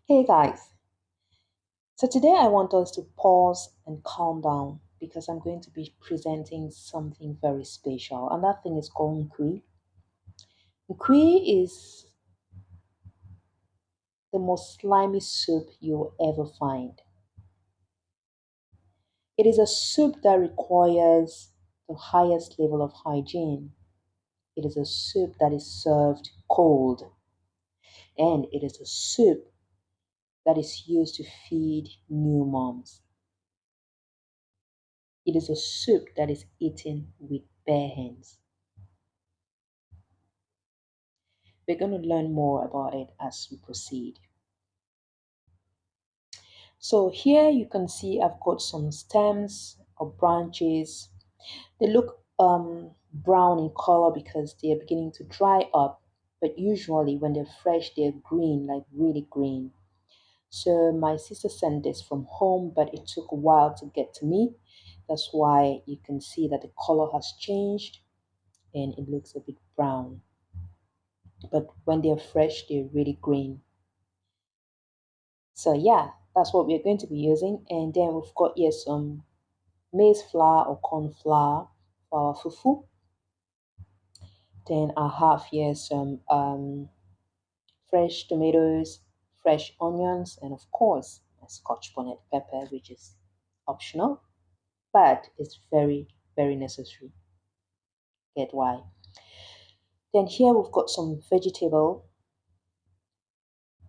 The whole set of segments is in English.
Hey guys, so today I want us to pause and calm down because I'm going to be presenting something very special, and that thing is called Nkwi. Nkwi is the most slimy soup you'll ever find. It is a soup that requires the highest level of hygiene. It is a soup that is served cold, and it is a soup that is used to feed new moms. It is a soup that is eaten with bare hands. We're going to learn more about it as we proceed. So here you can see I've got some stems or branches. They look brown in color because they are beginning to dry up. But usually when they're fresh, they're green, like really green. So my sister sent this from home, but it took a while to get to me. That's why you can see that the color has changed and it looks a bit brown. But when they're fresh, they're really green. So yeah, that's what we're going to be using. And then we've got here some maize flour or corn flour for our fufu. Then I have here some fresh tomatoes, fresh onions, and of course a scotch bonnet pepper, which is optional, but it's very, very necessary. Get why? Then here we've got some vegetable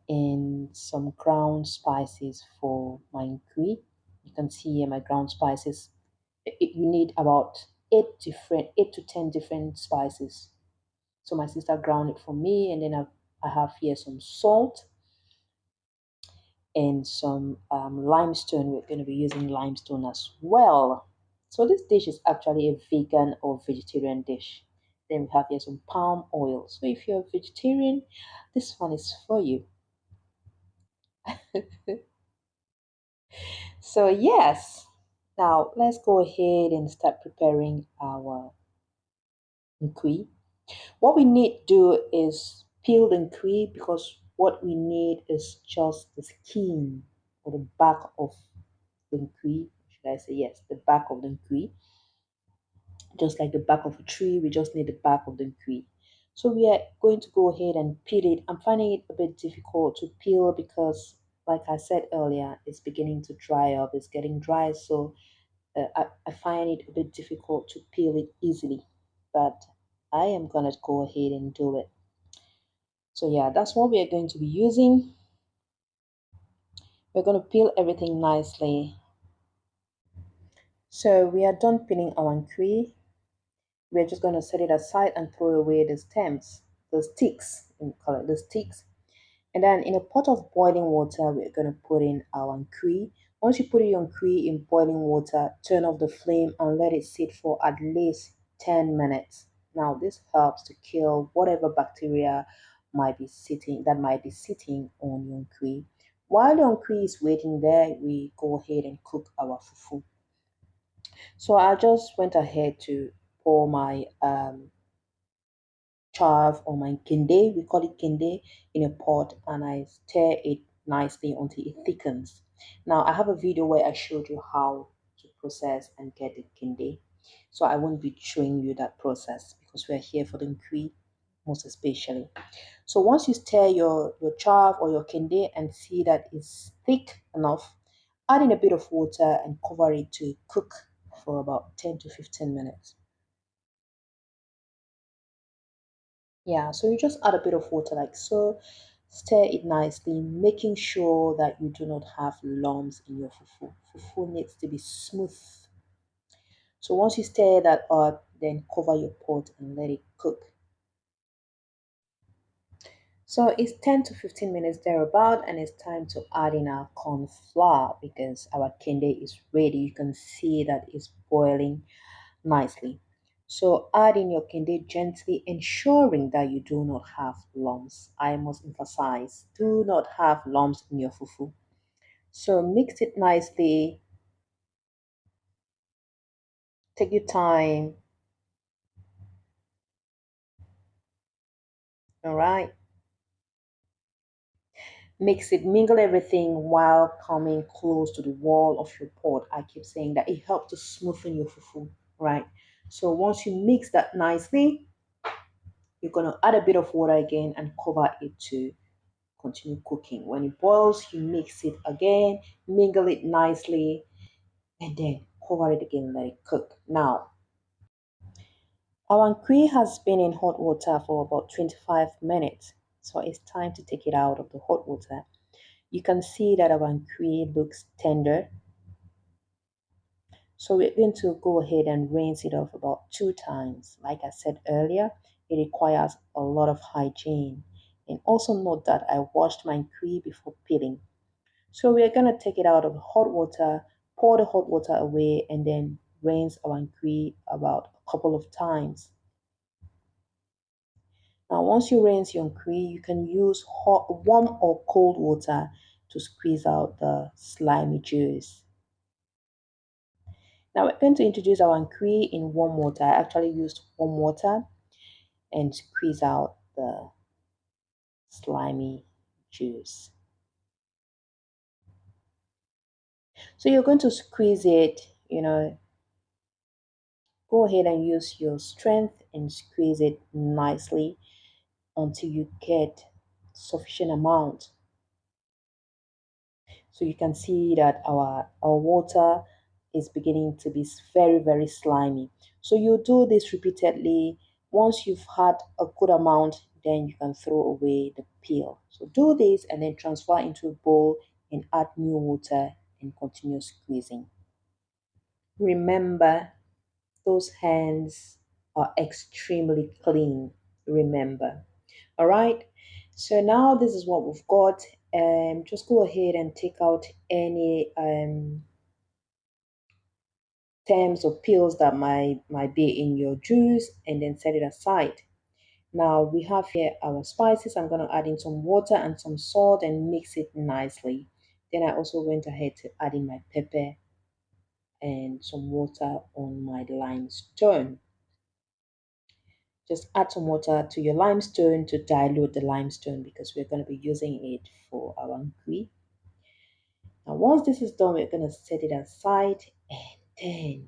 and some ground spices for my nkui. You can see here my ground spices. You need about 8 to 10 different spices. So my sister ground it for me, and then I have here some salt and some limestone. We're going to be using limestone as well. So this dish is actually a vegan or vegetarian dish. Then we have here some palm oil. So if you're a vegetarian, this one is for you. So yes, now let's go ahead and start preparing our nkui. What we need to do is peel the nkui because what we need is just the skin or the back of the nkui. Should I say yes, the back of the nkui? Just like the back of a tree, we just need the back of the nkui. So we are going to go ahead and peel it. I'm finding it a bit difficult to peel because, like I said earlier, it's beginning to dry up. It's getting dry, so I find it a bit difficult to peel it easily. But I am gonna go ahead and do it. So yeah, that's what we are going to be using. We're going to peel everything nicely. So we are done peeling our nkui. We're just going to set it aside and throw away the stems, the sticks, we call it the sticks. And then in a pot of boiling water, we're going to put in our nkui. Once you put your nkui in boiling water, turn off the flame and let it sit for at least 10 minutes. Now this helps to kill whatever bacteria might be sitting on your nkui. While the nkui is waiting there, we go ahead and cook our fufu. So I just went ahead to pour my chaff or my kende, we call it kende, in a pot, and I stir it nicely until it thickens. Now I have a video where I showed you how to process and get the kende, so I won't be showing you that process because we're here for the nkui most especially. So once you stir your chaff or your kende and see that it's thick enough, add in a bit of water and cover it to cook for about 10 to 15 minutes. Yeah, so you just add a bit of water like so, stir it nicely, making sure that you do not have lumps in your fufu. Fufu needs to be smooth. So once you stir that up, then cover your pot and let it cook. So it's 10 to 15 minutes thereabout, and it's time to add in our corn flour because our kende is ready. You can see that it's boiling nicely. So add in your kende gently, ensuring that you do not have lumps. I must emphasize, do not have lumps in your fufu. So mix it nicely, take your time, all right? Mix it, mingle everything while coming close to the wall of your pot. I keep saying that it helps to smoothen your fufu, right? So once you mix that nicely, you're going to add a bit of water again and cover it to continue cooking. When it boils, you mix it again, mingle it nicely, and then cover it again, let it cook. Now, our nkui has been in hot water for about 25 minutes, so it's time to take it out of the hot water. You can see that our nkui looks tender, so we're going to go ahead and rinse it off about 2 times. Like I said earlier, it requires a lot of hygiene. And also note that I washed my nkui before peeling. So we're going to take it out of the hot water, pour the hot water away, and then rinse our nkui about a couple of times. Now, once you rinse your nkui, you can use hot, warm or cold water to squeeze out the slimy juice. Now we're going to introduce our nkui in warm water. I actually used warm water and squeeze out the slimy juice. So you're going to squeeze it, go ahead and use your strength and squeeze it nicely until you get sufficient amount. So you can see that our water is beginning to be very, very slimy. So you do this repeatedly. Once you've had a good amount, then you can throw away the peel. So do this and then transfer into a bowl and add new water and continue squeezing. Remember, those hands are extremely clean. Remember. All right. So now this is what we've got. Just go ahead and take out any stems or peels that might be in your juice and then set it aside. Now we have here our spices. I'm going to add in some water and some salt and mix it nicely. Then I also went ahead to add in my pepper and some water on my limestone. Just add some water to your limestone to dilute the limestone because we're going to be using it for our nkui. Now, once this is done, we're going to set it aside and then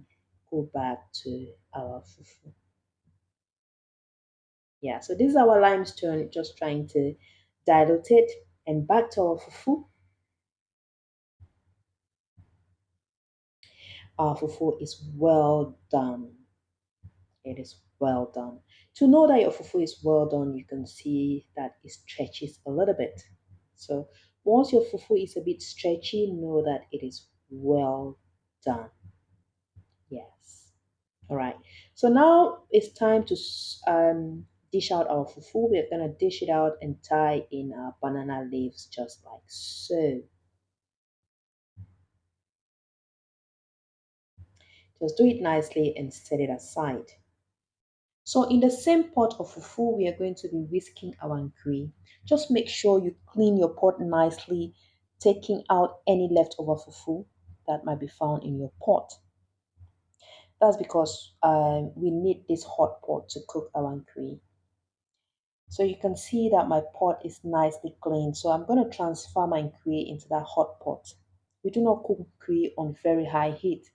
go back to our fufu. Yeah, so this is our limestone, just trying to dilute it. And back to our fufu. Our fufu is well done. It is well done. To know that your fufu is well done, you can see that it stretches a little bit. So once your fufu is a bit stretchy, know that it is well done. Yes. All right. So now it's time to dish out our fufu. We're gonna dish it out and tie in our banana leaves just like so. Just do it nicely and set it aside. So in the same pot of fufu, we are going to be whisking our nkui. Just make sure you clean your pot nicely, taking out any leftover fufu that might be found in your pot. That's because we need this hot pot to cook our nkui. So you can see that my pot is nicely clean. So I'm going to transfer my nkui into that hot pot. We do not cook nkui on very high heat.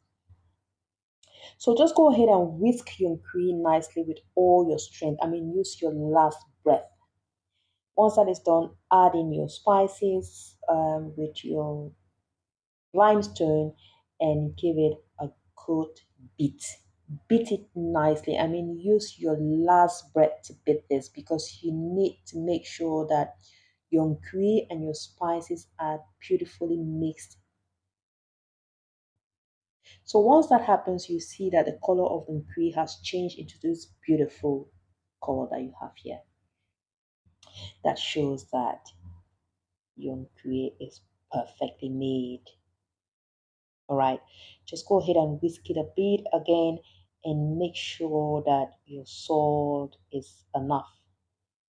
So just go ahead and whisk your nkui nicely with all your strength. I mean, use your last breath. Once that is done, add in your spices with your limestone and give it a good beat. Beat it nicely. I mean, use your last breath to beat this because you need to make sure that your nkui and your spices are beautifully mixed. So once that happens, you see that the color of the nkui has changed into this beautiful color that you have here. That shows that your nkui is perfectly made. All right, just go ahead and whisk it a bit again and make sure that your salt is enough.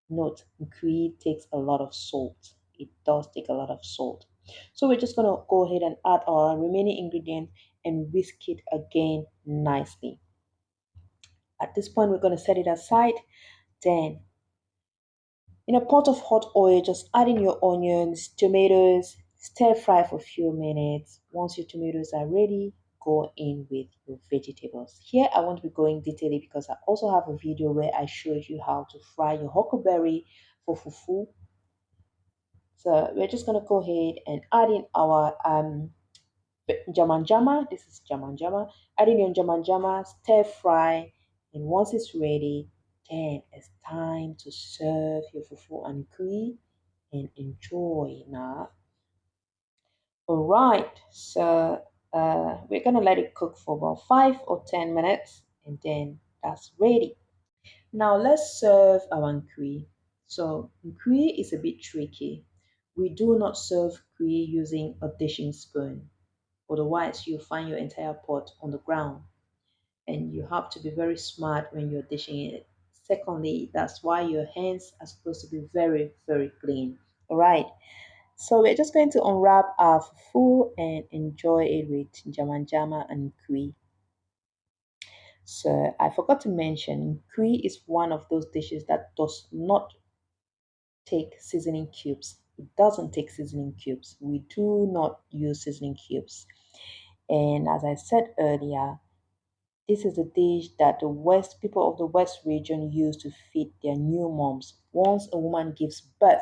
Note, nkui takes a lot of salt. It does take a lot of salt. So we're just going to go ahead and add our remaining ingredients and whisk it again nicely. At this point, we're going to set it aside. Then In a pot of hot oil, just add in your onions, tomatoes, stir fry for a few minutes. Once your tomatoes are ready, go in with your vegetables. Here I won't be going detailing because I also have a video where I showed you how to fry your huckleberry for fufu. So we're just gonna go ahead and add in our jaman jama. This is jaman jama. Add in your jaman jama, stir fry, and once it's ready, then it's time to serve your fufu and kui and enjoy now. All right, so we're gonna let it cook for about 5 or 10 minutes, and then that's ready. Now let's serve our nkui. So nkui is a bit tricky. We do not serve nkui using a dishing spoon. Otherwise, you'll find your entire pot on the ground, and you have to be very smart when you're dishing it. Secondly, that's why your hands are supposed to be very, very clean. All right. So we're just going to unwrap our fufu and enjoy it with jama and kui. So I forgot to mention, kui is one of those dishes that does not take seasoning cubes. It doesn't take seasoning cubes. We do not use seasoning cubes. And as I said earlier, this is a dish that the West people of the West region use to feed their new moms. Once a woman gives birth,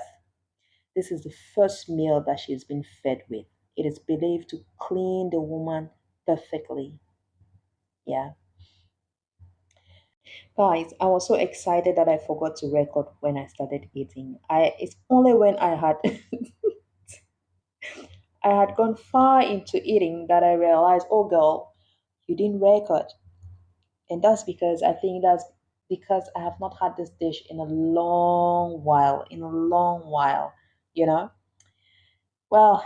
this is the first meal that she's been fed with. It is believed to clean the woman perfectly. Yeah. Guys, I was so excited that I forgot to record when I started eating. It's only when I had gone far into eating that I realized, oh girl, you didn't record. And that's because I think that's because I have not had this dish in a long while, you know? Well,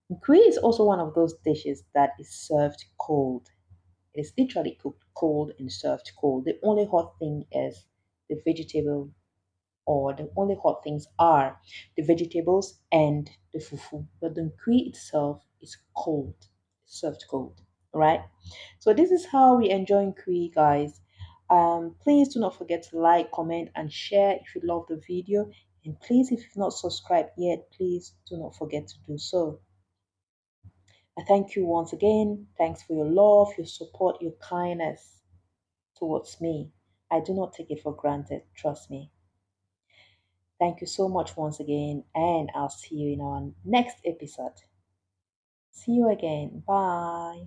Nkwi is also one of those dishes that is served cold. It is literally cooked cold and served cold. The only hot thing is the vegetable, or the only hot things are the vegetables and the fufu. But the nkui itself is cold, it's served cold, right? So this is how we enjoy nkui, guys. Please do not forget to like, comment, and share if you love the video. And please, if you've not subscribed yet, please do not forget to do so. I thank you once again. Thanks for your love, your support, your kindness towards me. I do not take it for granted, trust me. Thank you so much once again, and I'll see you in our next episode. See you again. Bye.